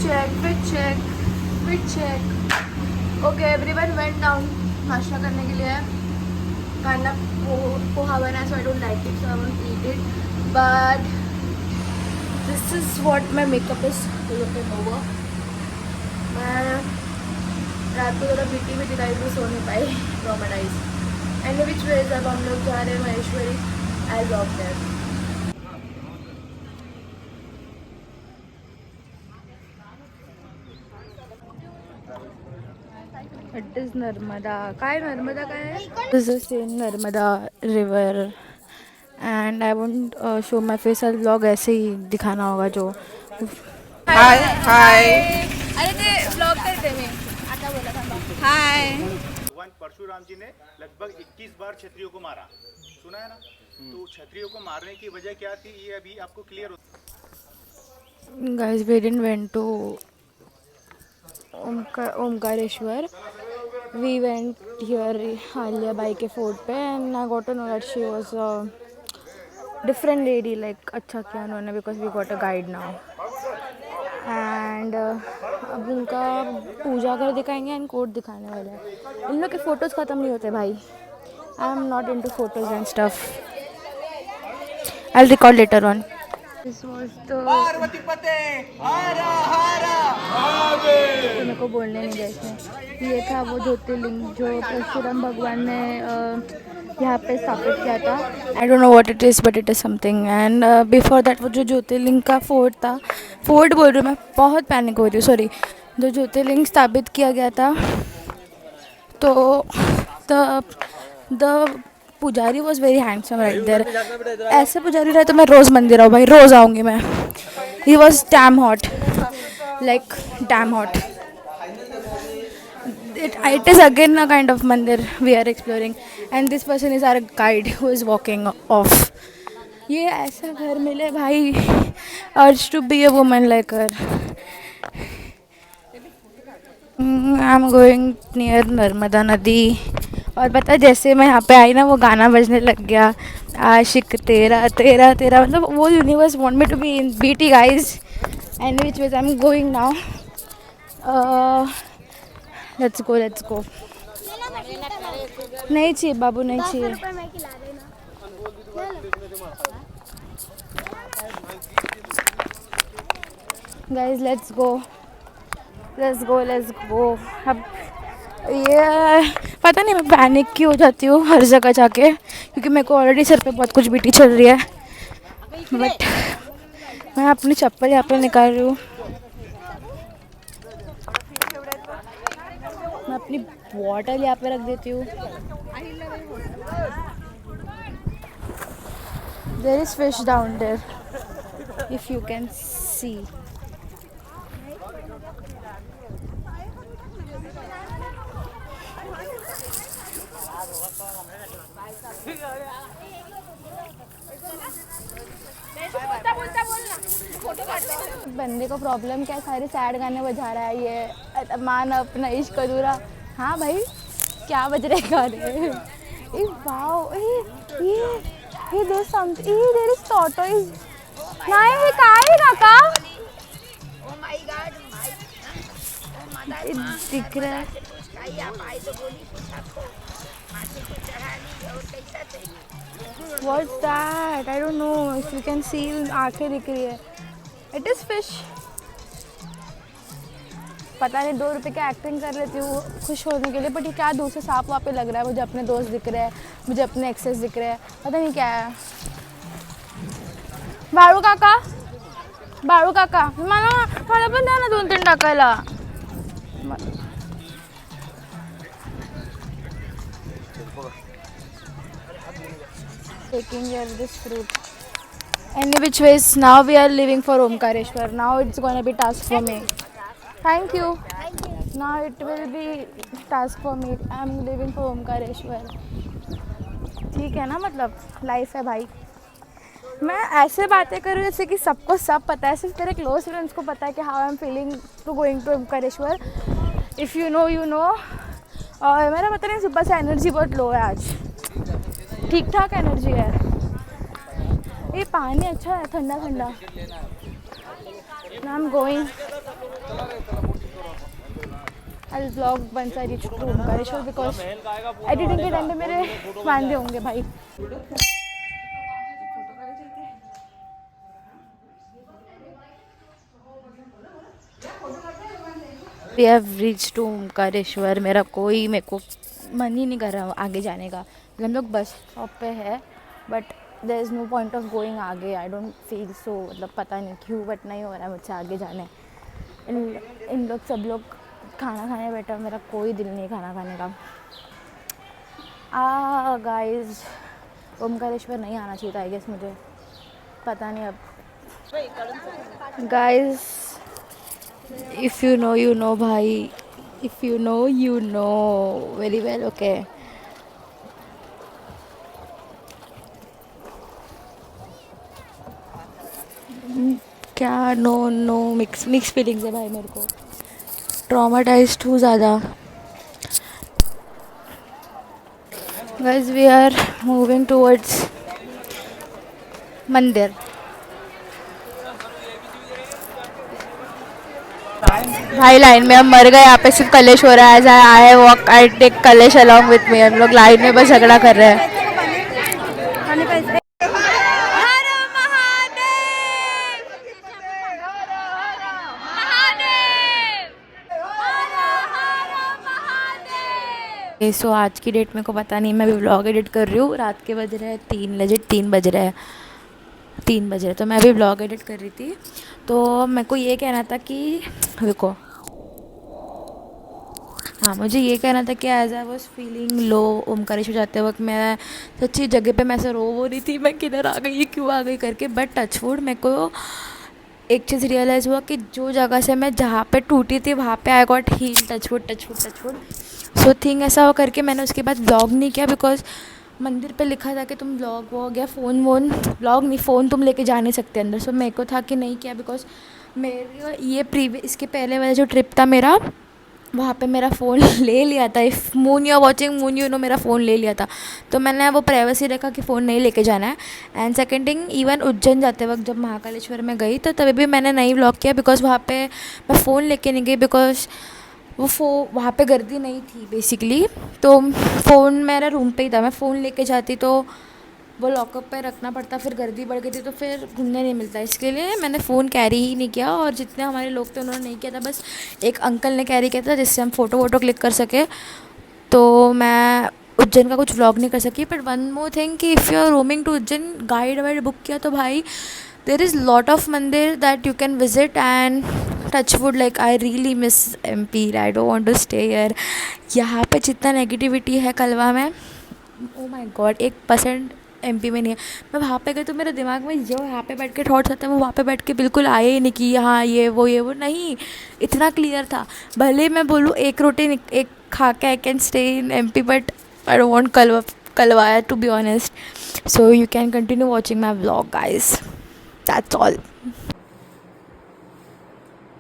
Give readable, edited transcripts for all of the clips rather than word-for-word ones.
check. Okay, everyone went down नाश्ता करने के लिए. Kind of poha bana, so I don't like it, so I won't eat it. But this is what my makeup is looking over. मैं रात को थोड़ा BT में दिखाई तो सो नहीं पाई, ट्रॉमेटाइज. एंड विच वेज अब हम लोग जा रहे हैं Maheshwari. I blog there. It is Narmada. काय नर्मदा काय है? This is in Narmada river and I won't show my face. I blog ऐसे ही दिखाना होगा जो. हाय हाय. अरे ते ब्लॉग करते मी आता बोला थांबा. हाय. भगवान परशुराम जी ने लगभग 21 बार क्षत्रियों को मारा, सुना है ना? तो क्षत्रियों को मारने की वजह क्या थी, ये अभी आपको क्लियर हो. Guys, we didn't went to Omkareshwar. We went here Alia Bai ke fort पे and I got to know that she was a different lady. Like अच्छा किया उन्होंने because we got a guide now. And अब उनका पूजा कर दिखाएंगे and quote दिखाने वाले हैं. इन लोग के फोटोज़ ख़त्म नहीं होते भाई. आई am not into photos and stuff. I will record later on. This was the Parvati पते हारा हारा तो मेरे को बोलने नहीं दिया इसने. ये था वो ज्योतिर्लिंग जो परशुराम भगवान ने यहाँ पे स्थापित किया था. आई don't know what it is but it is something. And before that वो जो ज्योतिर्लिंग का फोर्ट था, फोर्ट बोल रही हूँ मैं, बहुत पैनिक हो रही हूँ, सॉरी. जो ज्योतिर्लिंग स्थापित किया गया था तो the pujari was very handsome right there. ऐसे पुजारी रहे तो मैं रोज़ मंदिर आऊँ भाई, रोज़ आऊँगी मैं. He was damn hot, like damn hot. It is again a kind of mandir we are exploring and this person is our guide who is walking off. ये ऐसा घर मिले भाई, urge to be a woman like her. I'm going near Narmada नदी. और पता है जैसे मैं यहाँ पे आई ना वो गाना बजने लग गया, आशिक तेरा तेरा तेरा. मतलब वो universe want me to be in BT guys. And which ways I'm going now. Let's go. नहीं चाहिए बाबू, नहीं चाहिए. Guys, let's go. अब ये पता नहीं मैं पैनिक क्यों हो जाती हूँ हर जगह जाके, क्योंकि मेरे को ऑलरेडी सर पे बहुत कुछ बीटी चल रही है. बट मैं अपनी चप्पल यहाँ पे निकाल रही हूँ. मैं अपनी बॉटल यहाँ पे रख देती हूँ. There is fish down there if you can see. बंदे को प्रॉब्लम क्या है, सारे सैड गाने बजा रहा है ये. मान अपना इश्क अधूरा. हाँ भाई क्या बज रहे गाने. वाओ ये there something. There is tortoise. नाही हे काय नका. ओ माय गॉड दिख रहा है. What's that? I don't know if you can see. आँखें दिख रही है. It is fish. पता नहीं 2 रुपए की एक्टिंग कर लेती हूँ खुश होने के लिए, बट ये क्या दूसरे सांप वहाँ पे लग रहा है. मुझे अपने दोस्त दिख रहे हैं, मुझे अपने एक्सेस दिख रहे हैं, पता नहीं क्या है. बाळू काका मला पण द्या ना 2-3 टाकायला. Taking here this fruit. Any which ways, now we are leaving for Omkareshwar. Now it's gonna be task for me. Thank you. Now it will be task for me. I'm leaving for Omkareshwar. ठीक है ना, मतलब life है भाई. मैं ऐसे बातें करूँ जैसे कि सबको सब पता है, सिर्फ मेरे क्लोज फ्रेंड्स को पता है कि how I am feeling to going to Omkareshwar. If you know you know. और मेरा पता नहीं सुबह से एनर्जी बहुत लो है आज. ठीक ठाक एनर्जी है. ये पानी अच्छा है, ठंडा. I am going. I vlog once I reach to Omkareshwar because editing के टाइम पे मेरे वांदे होंगे भाई. We have reach to Omkareshwar. मेरे को मन ही नहीं कर रहा आगे जाने का. हम लोग बस स्टॉप पे है but there is no point of going आगे. आई डोंट फील सो, मतलब पता नहीं क्यों बट नहीं हो रहा है मुझसे आगे जाने. इन लोग सब लोग खाना खाने बैठा, मेरा कोई दिल नहीं खाना खाने का. गाइस ओमकारेश्वर नहीं आना चाहिए था आई गेस मुझे, पता नहीं अब. गाइस इफ़ यू नो भाई, if you know very well. Okay क्या नो मिक्स फीलिंग्स है भाई मेरे को. ट्रॉमाटाइज्ड हूँ ज़्यादा. Guys we are moving towards mandir. भाई लाइन में हम मर गए. यहाँ पे सिर्फ कलेश हो रहा है. As I walk I take kalesh along with me. हम लोग लाइन में बस झगड़ा कर रहे हैं. सो आज की डेट मेरे को पता नहीं. मैं अभी व्लॉग एडिट कर रही हूँ. रात के बज रहे हैं 3 बज रहे हैं. तो मैं अभी व्लॉग एडिट कर रही थी. तो मेरे को ये कहना था कि देखो, हाँ मुझे ये कहना था कि as I was feeling low Omkareshwar जाते वक्त मैं सच्ची जगह पे मैं ऐसे रो रही थी. मैं किधर आ गई, क्यों आ गई करके. बट टचवुड मेरे को एक चीज़ रियलाइज़ हुआ कि जो जगह से मैं जहाँ पे टूटी थी वहाँ पे I got heal. Touchwood. So thing ऐसा हो करके मैंने उसके बाद व्लॉग नहीं किया बिकॉज मंदिर पे लिखा था कि तुम व्लॉग वॉग या व्लॉग नहीं, फ़ोन तुम लेके जा नहीं सकते अंदर. सो मेरे को था कि नहीं किया बिकॉज मेरे ये इसके पहले वाला जो ट्रिप था मेरा, वहाँ पे मेरा फ़ोन ले लिया था. If Moon you are watching, Moon you know मेरा फ़ोन ले लिया था. तो मैंने वो प्राइवेसी रखा कि फ़ोन नहीं लेके जाना है. And second thing, even Ujjain जाते वक्त जब महाकालेश्वर में गई तो तभी भी मैंने नहीं व्लॉग किया बिकॉज वहाँ पे मैं फ़ोन लेके नहीं गई बिकॉज वहाँ पे गर्दी नहीं थी बेसिकली. तो फ़ोन मेरा रूम पे ही था. मैं फ़ोन लेके जाती तो वो लॉकअप पे रखना पड़ता, फिर गर्दी बढ़ गई थी तो फिर घूमने नहीं मिलता. इसके लिए मैंने फ़ोन कैरी ही नहीं किया. और जितने हमारे लोग थे उन्होंने नहीं किया था. बस एक अंकल ने कैरी किया था जिससे हम फ़ोटो क्लिक कर सके. तो मैं उज्जैन का कुछ व्लॉग नहीं कर सकी. बट वन मोर थिंग कि if you are roaming to Ujjain, guide wide book किया तो भाई there is lot of mandir that you can visit. And touchwood like I really miss MP. I don't want to stay here. यहाँ पे जितना negativity है कलवा में, ओ my God 1% MP में नहीं है. मैं वहाँ पे गई तो मेरे दिमाग में जो यहाँ पे बैठ के थॉट्स आते हैं वो वहाँ पे बैठ के बिल्कुल आए ही नहीं कि हाँ ये वो नहीं. इतना क्लियर था. भले मैं बोलूँ एक रोटी एक खा के I can stay in MP but I don't want कलवाया to be honest. So you can continue watching my vlog guys. That's all.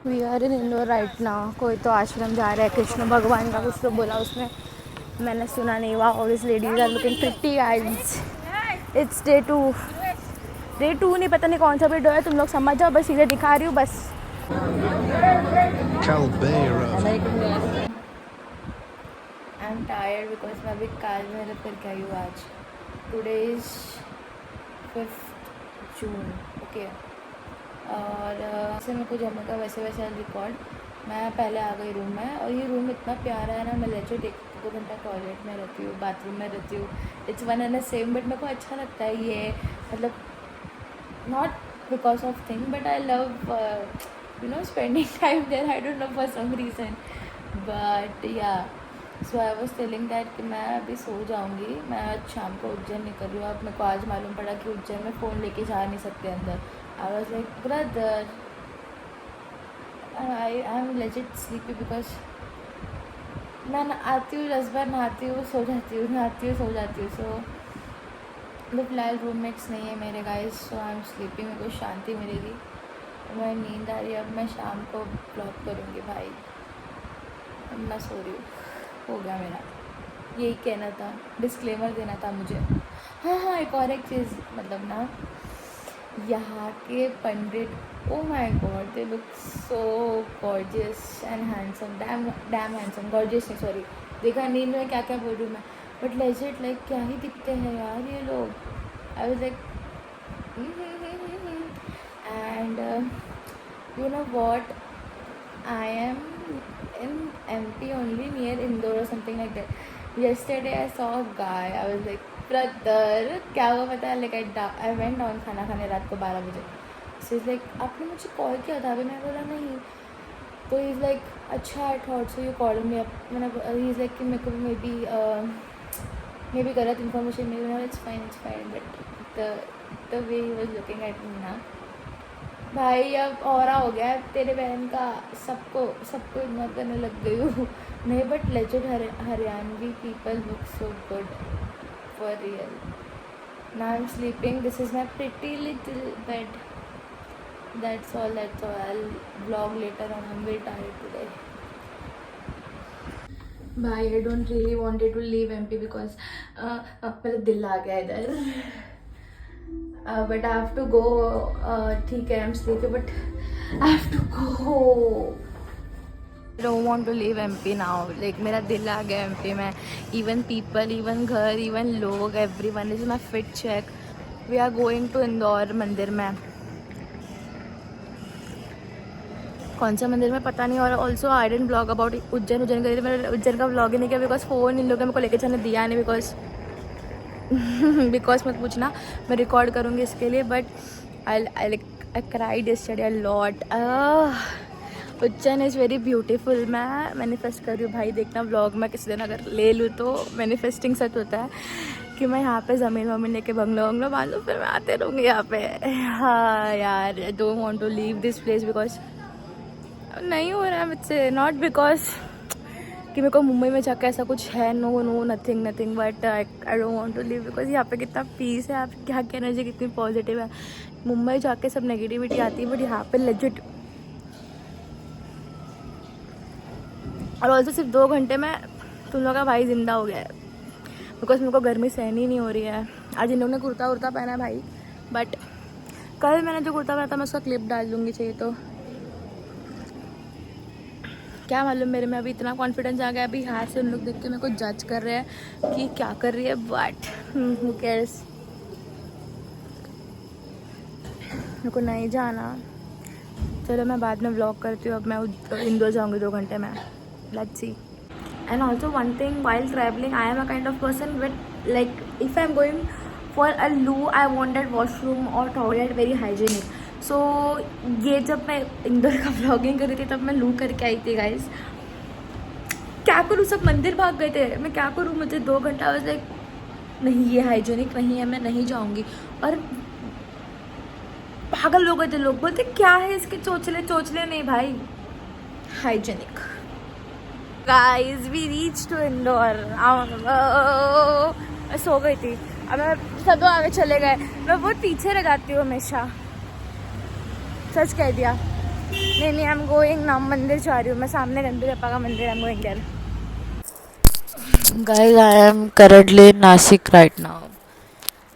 We are in Indore right now. कोई तो आश्रम जा रहा है कृष्ण भगवान का, कुछ तो बोला उसने, मैंने सुना नहीं. हुआ और इस ladies are looking pretty guys. It's day 2 नहीं, पता नहीं कौन सा वीडियो है. तुम लोग समझ जाओ, बस सीधे दिखा रही हूँ बस. आई एम टायर्ड बिकॉज मैं अभी काल मेहनत करके आई हूँ आज. Today is 5 June. ओके. और जैसे मेरे को जमेगा वैसे रिकॉर्ड. मैं पहले आ गई रूम में और ये रूम इतना प्यारा है ना. मैं लेजिट 1-2 घंटा टॉयलेट में रहती हूँ, बाथरूम में रहती हूँ. It's one and same. But मेरे को अच्छा लगता है ये, मतलब not because of thing but I love spending time there. I don't know for some reason but ya. So I was telling that कि मैं अभी सो जाऊँगी. मैं आज शाम को उज्जैन निकल रही हूँ. अब मेरे को आज मालूम पड़ा कि उज्जैन में फ़ोन लेके जा नहीं सकते अंदर. I was like brother I am legit sleepy because मैं आती हूँ 10 बार, नहाती हूँ सो जाती हूँ. सो फिलहाल रूममेट्स नहीं है मेरे guys. So I am sleepy. मेरे को शांति मिलेगी. मैं नींद आ रही है. अब मैं शाम को ब्लॉग करूँगी भाई. अब मैं सो रही हूँ. हो गया मेरा. यही कहना था, डिस्क्लेमर देना था मुझे. हाँ एक और एक चीज़, मतलब ना यहाँ के पंडित, oh my god, they look so gorgeous and handsome, damn damn handsome, gorgeous नहीं सॉरी, देखा नींद में क्या क्या बोल रही हूँ मैं, बट लेजिट लाइक क्या ही दिखते हैं यार ये लोग। I was like and you know what, I am in MP only near Indore or something like that. Yesterday I saw a guy. I was like, brother, क्या हुआ पता है? Like I went down खाना खाने रात को 12 बजे. So he's like, आपने मुझे कॉल किया था अभी? मैं बोला नहीं. तो he's like, अच्छा I thought so you called me up. मैंने he's like कि मेरे को maybe गलत information milli. No, it's fine. But the way he was looking at me ना, भाई अब औरा हो गया है तेरे बहन का, सबको इग्नोर करने लग गई हूँ। नहीं but legit Haryanvi people look so good for real. Now I am sleeping, this is my pretty little bed, that's all. I vlog later on, I am very tired today. भाई I don't really wanted to leave MP because मेरा दिल आ गया इधर, but I have to go. ठीक है, I'm sleepy, but I have to go. I don't want to leave MP now. Like मेरा दिल आ गया MP में. Even people, even घर, even लोग, everyone is my fit check. We are going to Indore मंदिर में. कौन सा मंदिर में पता नहीं। और also I didn't blog about Ujjain कर रही थी, मैंने उज्जैन का ब्लॉग ही नहीं किया बिकॉज फ़ोन इन लोगों ने मेरे को लेके चलने दिया नहीं, बिकॉज मत पूछना, मैं रिकॉर्ड करूँगी इसके लिए। But I cried yesterday a lot. Ujjain is very beautiful. मैं मैनिफेस्ट कर रही हूँ भाई, देखना व्लॉग में किसी दिन अगर ले लूँ तो मैनिफेस्टिंग सच होता है कि मैं यहाँ पे ज़मीन वमीन लेके बंगलो बांध लूँ, फिर मैं आते रहूँगी यहाँ पे। हाँ यार, I don't want to leave this place because नहीं हो रहा है मुझसे, नॉट बिकॉज कि मेरे को मुंबई में जाकर ऐसा कुछ है, no nothing, but I don't want to live because यहाँ पे कितना पीस है, आप यहाँ की एनर्जी कितनी पॉजिटिव है। मुंबई जाके सब नेगेटिविटी आती है, बट यहाँ पे लेजिट। और ऑल्सो सिर्फ 2 घंटे में तुम लोग का भाई ज़िंदा हो गया है बिकॉज मेरे को गर्मी सहनी नहीं हो रही है। आज इन लोगों ने कुर्ता उर्ता पहना है भाई, बट कल मैंने जो कुर्ता पहना था मैं उसका क्लिप डाल दूँगी चाहिए तो। क्या मालूम, मेरे में अभी इतना कॉन्फिडेंस आ गया, अभी यहाँ से उन लोग देख के मेरे को जज कर रहे हैं कि क्या कर रही है, बट हु केयर्स, मेरे को नहीं जाना। चलो मैं बाद में व्लॉग करती हूँ, अब मैं इंदौर जाऊँगी 2 घंटे में, let's see. And also one thing, while travelling I am a kind of person but like if I am going for a लू आई वॉन्ट दैट वॉशरूम और टॉयलेट वेरी हाइजीनिक। सो ये जब मैं इंदौर का व्लॉगिंग कर रही थी तब मैं लू करके आई थी गाइस। क्या करूँ, सब मंदिर भाग गए थे, मैं क्या करूँ, मुझे 2 घंटा वाज लाइक नहीं ये हाइजीनिक नहीं है, मैं नहीं जाऊँगी। और पागल हो गए थे लोग, बोलते क्या है इसके चोचले नहीं भाई, hygienic. Guys we reach to Indore. मैं सो गई थी, अब मैं सब आगे चले गए, मैं बहुत पीछे रह जाती हूँ हमेशा, सच कह दिया। नहीं आई एम गोइंग ना, मंदिर जा रही हूँ मैं, सामने गणपति पापा का मंदिर, I am going there. Guys I am currently in Nashik right now.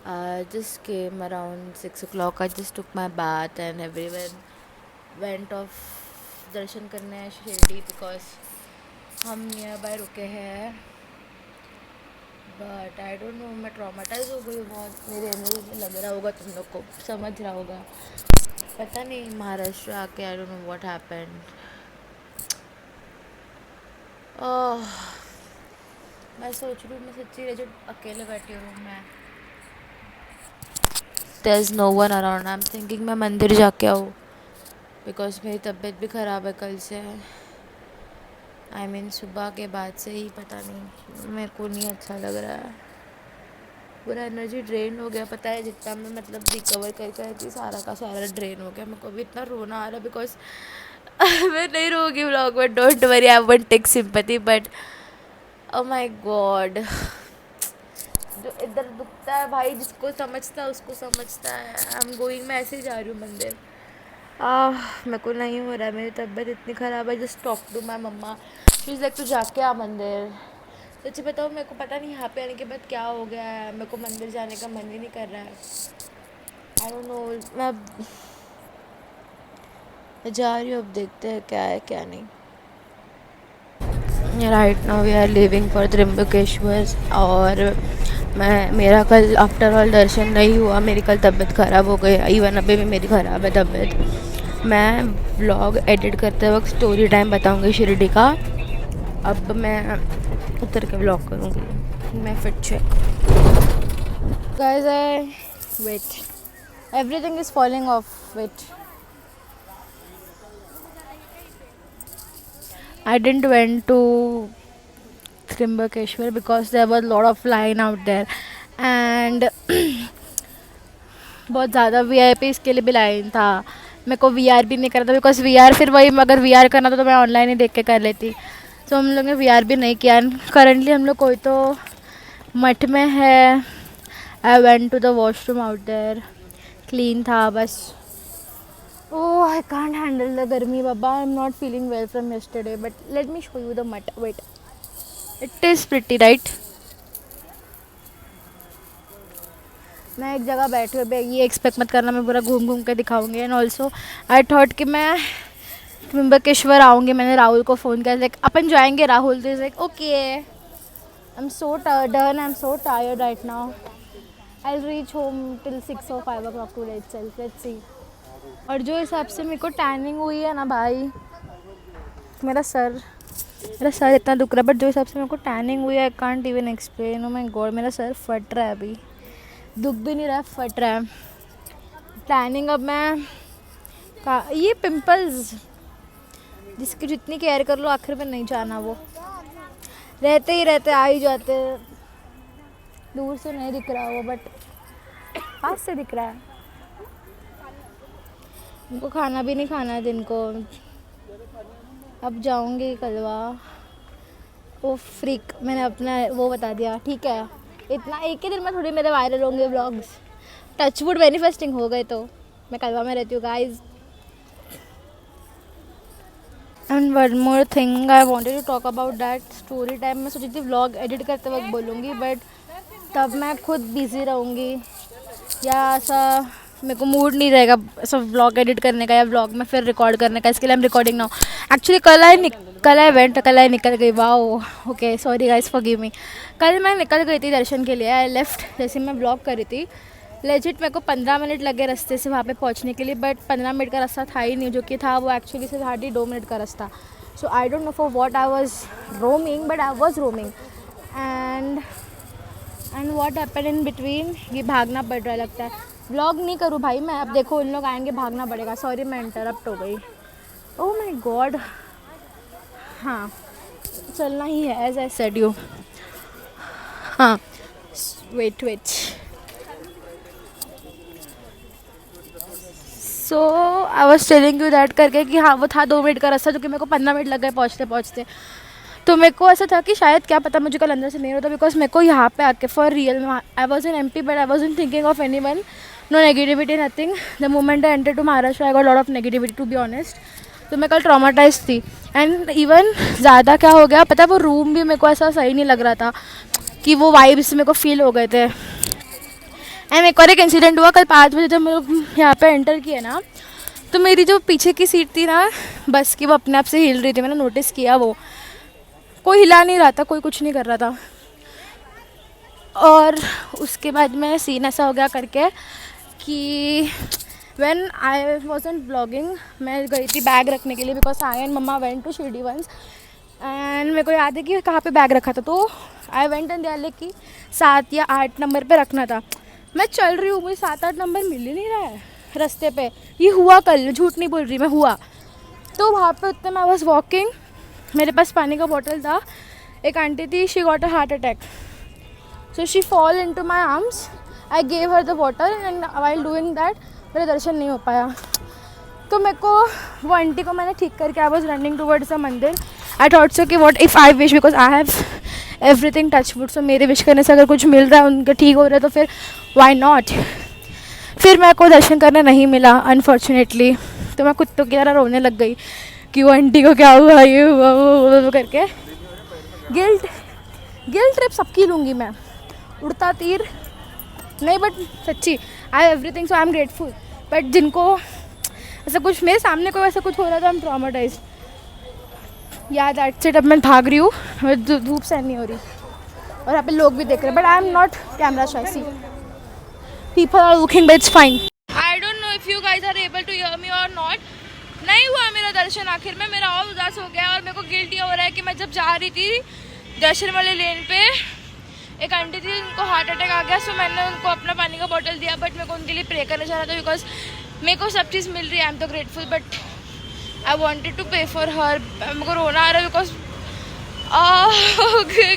I just came around 6 o'clock. I just took my bath and everyone went off दर्शन करने शिरडी बिकॉज हम नियर बाय रुके हैं। बट आई डोंट नो, मैं traumatise हो गई बहुत, मेरे energy में लग रहा होगा, तुम लोग को समझ रहा होगा, पता नहीं महाराष्ट्र आके आई डोंट नो व्हाट हैपेंड। मैं सोच रही हूँ मैं सच्ची रह जो अकेले बैठी हूँ मैं, there is no one around. I am thinking मैं मंदिर जाके आऊँ बिकॉज मेरी तबीयत भी ख़राब है कल से। आई मीन सुबह के बाद से ही पता नहीं, मेरे को नहीं अच्छा लग रहा है, पूरा एनर्जी ड्रेन हो गया। पता है जितना मैं मतलब रिकवर कर थी सारा का सारा ड्रेन हो गया। मेरे को भी इतना रोना आ रहा है बिकॉज मैं नहीं रोगी व्लॉग में, don't worry, I won't take sympathy, but oh my God, जो इधर दुखता है भाई, जिसको समझता है उसको समझता है। आई एम गोइंग, मैं ऐसे ही जा रही हूँ मंदिर। मेरे को नहीं हो रहा है, मेरी तबीयत इतनी ख़राब है। Just talk to my mamma, she is like तू जाके आ मंदिर। सच्ची बताओ, मेरे को पता नहीं यहाँ पे आने के बाद क्या हो गया है, मेरे को मंदिर जाने का मन ही नहीं कर रहा है। आई डोंट नो, मैं जा रही हूँ, अब देखते हैं क्या है क्या नहीं। Right now we are living for Trimbakeshwar और मेरा कल आफ्टर ऑल दर्शन नहीं हुआ, मेरी कल तबीयत ख़राब हो गई, इवन अभी भी मेरी ख़राब है तबीयत। मैं व्लॉग एडिट करते वक्त स्टोरी टाइम बताऊंगी शिरडी का। अब मैं उतर के व्लॉग करूँगी। My fit check guys, I wait, everything is falling off, wait. I didn't went to Trimbakeshwar because there was a lot of line out there and बहुत ज़्यादा VIPs के लिए भी लाइन था। मेरे को VR भी नहीं करना था बिकॉज VR फिर वही, अगर VR करना था तो मैं ऑनलाइन ही देख के कर लेती। तो हम लोग ने VR भी नहीं किया। करंटली हम लोग कोई तो मठ में है। I went to the washroom out there, clean था बस। Oh, I can't handle the garmi, Baba. I'm not feeling well from yesterday. But let me show you the mutt. Wait. It is pretty, right? मैं एक जगह बैठी हूँ, ये expect मत करना मैं पूरा घूम घूम के दिखाऊंगी। एंड ऑल्सो आई थॉट कि मैं त्र्यंबकेश्वर आऊँगी। मैंने राहुल को फ़ोन किया, लाइक अपन जाएंगे। Rahul this like okay, I am so done, I am so tired right now. I will reach home till 6 or 5 o'clock today itself, let's see. और जो हिसाब से मेरे को टैनिंग हुई है ना भाई, मेरा सर इतना दुख रहा है, बट जो हिसाब से मेरे को टैनिंग हुई है I can't even explain. O my God, मेरा सर फट रहा है अभी, दुख भी नहीं रहा है, फट रहा है टैनिंग। अब मैं ये पिंपल्स जिसकी जितनी केयर कर लो आखिर में नहीं जाना, वो रहते ही रहते, आ ही जाते। दूर से नहीं दिख रहा वो, बट पास से दिख रहा है। उनको खाना भी नहीं खाना है दिन को। अब जाऊंगी कलवा। ओ फ्रीक, मैंने अपना वो बता दिया, ठीक है। इतना एक ही दिन में थोड़ी मेरे वायरल होंगे व्लॉग्स। टचवुड मैनिफेस्टिंग हो गए तो मैं कलवा में रहती हूँ guys. And one more thing I wanted to talk about that story time. मैं सोची थी व्लॉग एडिट करते वक्त बोलूँगी, बट तब मैं खुद बिज़ी रहूँगी या ऐसा मेरे को मूड नहीं रहेगा ऐसा व्लॉग एडिट करने का या व्लॉग में फिर रिकॉर्ड करने का। इसके लिए हम रिकॉर्डिंग ना हो। एक्चुअली कल आई निकल गई। Wow, okay sorry guys, forgive me. कल मैं निकल गई थी दर्शन के लिए। आई लेफ्ट, जैसे मैं व्लॉग कर रही थी लेजिट मेरे को 15 मिनट लगे रास्ते से वहाँ पे पहुँचने के लिए, बट 15 मिनट का रास्ता था ही नहीं, जो कि था वो एक्चुअली से हार्डली 2 मिनट का रास्ता। So I don't know for what I was roaming, but I was roaming and what happen in between, ये भागना पड़ रहा लगता है। व्लॉग नहीं करूँ भाई मैं, अब देखो उन लोग आएंगे, भागना पड़ेगा। सॉरी मैं इंटरप्ट हो गई। ओह माय गॉड, हाँ चलना ही है एज आई सेड यू। हाँ wait so I was telling you that करके कि हाँ वो था 2 मिनट का रास्ता, जो कि मेरे को 15 मिनट लग गए पहुँचते। तो मेरे को ऐसा था कि शायद क्या पता मुझे कल अंदर से नहीं होता, बिकॉज मेरे को यहाँ पे आके फॉर रियल में I was in MP but I was in thinking of anyone, no negativity nothing. The moment I enter to Maharashtra I got lot of negativity to be honest. तो मैं कल traumatise थी। And even ज़्यादा क्या हो गया पता है, वो रूम भी मेरे को ऐसा सही नहीं लग रहा था कि वो वाइब्स मेरे को फील हो गए थे। एंड एक और एक इंसिडेंट हुआ कल 5 बजे जब मैं यहाँ पे एंटर किया ना, तो मेरी जो पीछे की सीट थी ना बस की, वो अपने आप से हिल रही थी। मैंने नोटिस किया, वो कोई हिला नहीं रहा था, कोई कुछ नहीं कर रहा था। और उसके बाद में सीन ऐसा हो गया करके कि व्हेन आई वाज़न्ट ब्लॉगिंग, मैं गई थी बैग रखने के लिए because I and mamma went to Shirdi once. And मेरे को याद है कि कहाँ पे बैग रखा था, तो आई वेंट एंड दिया कि 7 या 8 नंबर पे रखना था। मैं चल रही हूँ, मुझे 7-8 नंबर मिल ही नहीं रहा है रास्ते पे। ये हुआ कल, झूठ नहीं बोल रही मैं, हुआ। तो वहाँ पे उतने मैं वॉज वॉकिंग, मेरे पास पानी का बॉटल था। एक आंटी थी, she got a heart attack, so she fall into my arms. I gave her the water and while doing that मेरा दर्शन नहीं हो पाया। तो मेरे को वो आंटी को मैंने ठीक करके I was running towards the mandir. I thought so कि what if I wish, because I have everything touch wood, so मेरे विश करने से अगर कुछ मिल रहा है, उनका ठीक हो रहा है, तो फिर वाई नॉट। फिर मेरे को दर्शन करने नहीं मिला अनफॉर्चुनेटली। तो मैं कुत्तों की तरह रोने लग गई कि वो आंटी को क्या हुआ, ये हुआ वो करके। गिल्ट ट्रिप सबकी लूँगी मैं, उड़ता तीर नहीं, बट सच्ची आई have everything, so I am grateful. But जिनको ऐसा कुछ मेरे सामने कोई ऐसा कुछ हो रहा था, आई एम ट्रॉमाटाइज. या दैट्स इट. अब मैं भाग रही हूँ, धूप सहन नहीं हो रही और यहाँ पे लोग भी देख रहे हैं. But I am not camera shy. See people are looking, but it's fine. I don't know if you guys are able to hear me or not. नहीं हुआ मेरा दर्शन आखिर में. मेरा और उदास हो गया और मेरे को गिल्टी हो रहा है कि मैं जब जा रही थी दर्शन वाले लेन पे, एक आंटी थी उनको हार्ट अटैक आ गया. सो मैंने उनको अपना पानी का बॉटल दिया. बट मेरे को उनके लिए प्रे करना चाह रहा था बिकॉज मेरे को सब चीज़ मिल रही है. आई एम तो grateful. But I wanted to pay for her. मेरे को रोना आ रहा है because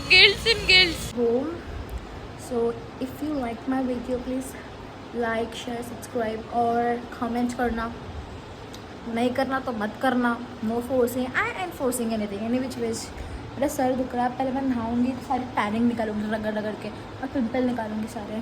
guilt in guilt. Home. So if you like my video please like share subscribe और कमेंट करना. नहीं करना तो मत करना. No forcing. I am forcing anything any which ways. मेरा सर दुख रहा है. पहले मैं नहाऊंगी तो सारी टैनिंग निकालूंगी रगड़ रगड़ के और पिंपल निकालूंगी सारे.